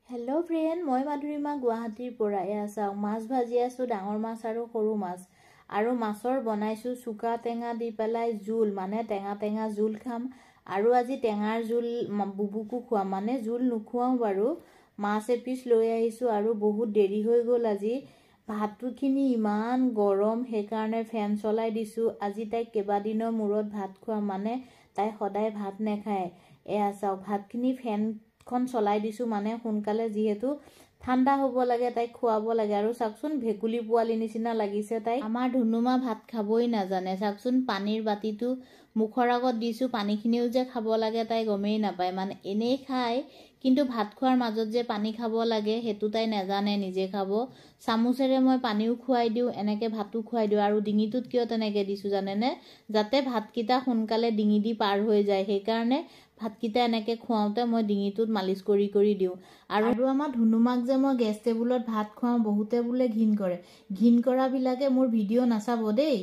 Hello' friend, মই মাধুৰিমা গুৱাহাটীৰ পৰা। এয়া চাওক, মাছ ভাজি আছোঁ, ডাঙৰ মাছ আৰু সৰু মাছ। আৰু মাছৰ বনাইছোঁ চুকা টেঙা দি পেলাই জোল, মানে টেঙা টেঙা জোল খাম। আৰু আজি টেঙাৰ জোল বুবুকো খুৱাম, মানে জোল নোখুৱাওঁ বাৰু। মাছ এপিচ লৈ আহিছোঁ আৰু বহুত দেৰি হৈ গ'ল আজি। ভাতখিনি ইমান গৰম, সেইকাৰণে ফেন চলাই দিছোঁ। আজি তাইক কেইবাদিনৰ মূৰত ভাত খুৱাম, মানে তাই সদায় ভাত নাখায়। এয়া চাওক, ভাতখিনি ফেনখন চলাই দিছোঁ, মানে সোনকালে যিহেতু ঠাণ্ডা হ'ব লাগে, তাইক খুৱাব লাগে। আৰু চাওকচোন, ভেকুলী পোৱালি নিচিনা লাগিছে তাই। আমাৰ ধুনুমা ভাত খাবই নাজানে। চাওকচোন, পানীৰ বাতিটো মুখৰ আগত দিছোঁ, পানীখিনিও যে খাব লাগে তাই গমেই নাপায়। মানে এনেই খায়, কিন্তু ভাত খোৱাৰ মাজত যে পানী খাব লাগে সেইটো তাই নাজানে, নিজে খাব। চামুচেৰে মই পানীও খুৱাই দিওঁ, এনেকৈ ভাতো খুৱাই দিওঁ। আৰু ডিঙিটোত কিয় তেনেকৈ দিছোঁ জানেনে? যাতে ভাতকেইটা সোনকালে ডিঙি দি পাৰ হৈ যায়, সেইকাৰণে ভাতকেইটা এনেকৈ খুৱাওঁতে মই ডিঙিটোত মালিচ কৰি কৰি দিওঁ। আৰু আমাৰ ধুনুমাক যে মই গেছ টেবুলত ভাত খুৱাওঁ, বহুতে বোলে ঘিণ কৰে। ঘিণ কৰাবিলাকে মোৰ ভিডিঅ' নাচাব দেই।